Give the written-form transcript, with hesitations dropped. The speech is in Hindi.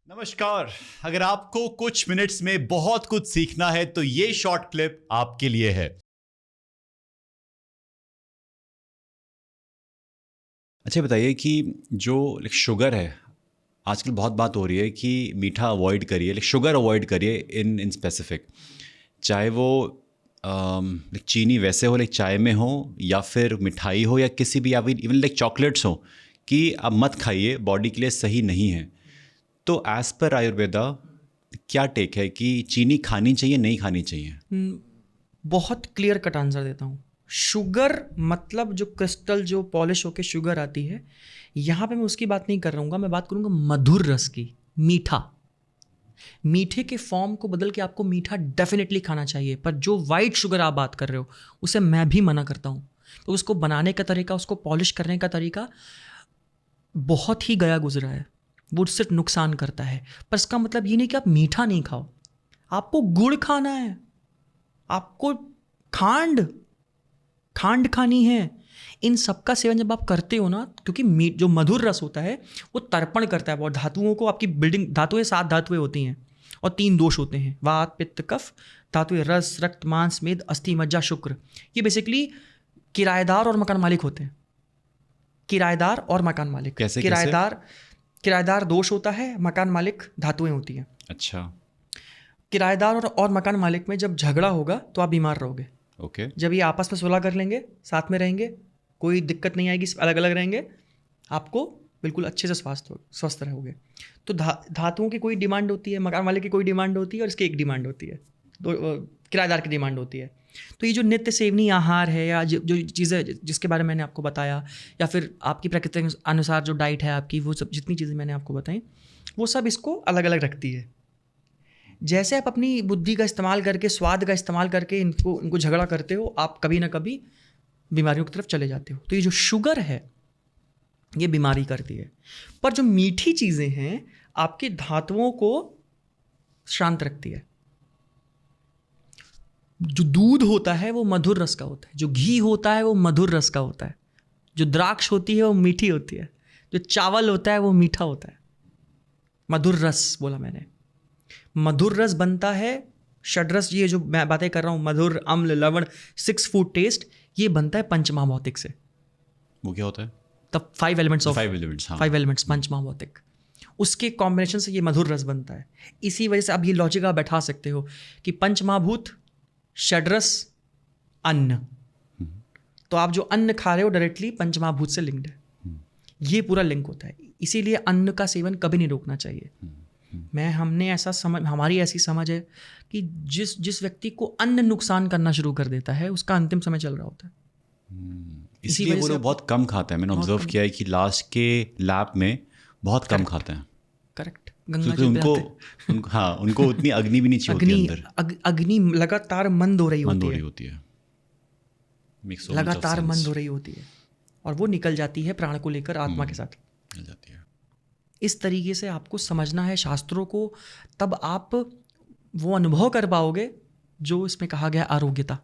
नमस्कार। अगर आपको कुछ मिनट्स में बहुत कुछ सीखना है तो ये शॉर्ट क्लिप आपके लिए है। अच्छा बताइए कि जो शुगर है, आजकल बहुत बात हो रही है कि मीठा अवॉइड करिए, शुगर अवॉइड करिए इन स्पेसिफिक, चाहे वो चीनी वैसे हो, चाय में हो या फिर मिठाई हो या किसी भी, या फिर इवन चॉकलेट्स हो, कि आप मत खाइए, बॉडी के लिए सही नहीं है। तो एज पर आयुर्वेदा क्या टेक है कि चीनी खानी चाहिए नहीं खानी चाहिए? बहुत क्लियर कट आंसर देता हूँ। शुगर मतलब जो क्रिस्टल जो पॉलिश होके शुगर आती है, यहाँ पे मैं उसकी बात नहीं कर रहा हूँ, मैं बात करूँगा मधुर रस की। मीठे के फॉर्म को बदल के आपको मीठा डेफिनेटली खाना चाहिए, पर जो वाइट शुगर आप बात कर रहे हो उसे मैं भी मना करता हूँ। तो उसको बनाने का तरीका, उसको पॉलिश करने का तरीका बहुत ही गया गुजरा है, वो सिर्फ नुकसान करता है। पर इसका मतलब ये नहीं कि आप मीठा नहीं खाओ, आपको गुड़ खाना है, आपको खांड खानी है। इन सब का सेवन जब आप करते हो ना, क्योंकि जो मधुर रस होता है वो तर्पण करता है बहुत धातुओं को। आपकी बिल्डिंग धातुएं 7 धातुएं होती हैं और 3 दोष होते हैं, वात पित्त कफ। धातुएं रस रक्त मांस मेद अस्थि मज्जा शुक्र, ये बेसिकली किराएदार और मकान मालिक होते हैं। किराएदार और मकान मालिक कैसे किराएदार दोष होता है, मकान मालिक धातुएं होती हैं। अच्छा। किराएदार और मकान मालिक में जब झगड़ा होगा तो आप बीमार रहोगे। ओके। जब ये आपस में सुलह कर लेंगे, साथ में रहेंगे, कोई दिक्कत नहीं आएगी, अलग अलग रहेंगे, आपको बिल्कुल अच्छे से स्वस्थ रहोगे। तो धातुओं की कोई डिमांड होती है, मकान मालिक की कोई डिमांड होती है, और इसकी एक डिमांड होती है, किराएदार की डिमांड होती है। तो ये जो नित्य सेवनीय आहार है, या जो चीज़ें जिसके बारे में मैंने आपको बताया, या फिर आपकी प्रकृति के अनुसार जो डाइट है आपकी, वो सब जितनी चीज़ें मैंने आपको बताई, वो सब इसको अलग अलग रखती है। जैसे आप अपनी बुद्धि का इस्तेमाल करके, स्वाद का इस्तेमाल करके इनको झगड़ा करते हो, आप कभी ना कभी बीमारियों की तरफ चले जाते हो। तो ये जो शुगर है ये बीमारी करती है। पर जो मीठी चीज़ें हैं आपके धातुओं को शांत रखती है। जो दूध होता है वो मधुर रस का होता है, जो घी होता है वो मधुर रस का होता है, जो द्राक्ष होती है वो मीठी होती है, जो चावल होता है वो मीठा होता है। मधुर रस बोला मैंने। मधुर रस बनता है, षड्रस, ये जो मैं बातें कर रहा हूँ, मधुर अम्ल लवण 6 फूड टेस्ट, ये बनता है पंचमहाभौतिक से। वो क्या होता है? तब 5 एलिमेंट्स ऑफ 5 एलिमेंट्स पंचमहाभौतिक, उसके कॉम्बिनेशन से ये मधुर रस बनता है। इसी वजह से अब ये लॉजिक आप बैठा सकते हो कि पंचमहाभूत, षड्रस, अन्न, तो आप जो अन्न खा रहे हो डायरेक्टली पंचमहाभूत से लिंक्ड है। ये पूरा लिंक होता है। इसीलिए अन्न का सेवन कभी नहीं रोकना चाहिए। हमारी ऐसी समझ है कि जिस व्यक्ति को अन्न नुकसान करना शुरू कर देता है उसका अंतिम समय चल रहा होता है। इसलिए वो लोग बहुत कम खाते हैं। मैंने ऑब्जर्व किया है कि लास्ट के लैब में बहुत कम खाते हैं। करेक्ट। क्योंकि उनको उतनी अग्नि भी नहीं चाहिए अंदर। अग्नि लगातार मंद हो रही होती है, लगातार मंद हो रही होती है, और वो निकल जाती है प्राण को लेकर, आत्मा के साथ निकल जाती है। इस तरीके से आपको समझना है शास्त्रों को, तब आप वो अनुभव कर पाओगे जो इसमें कहा गया आरोग्यता।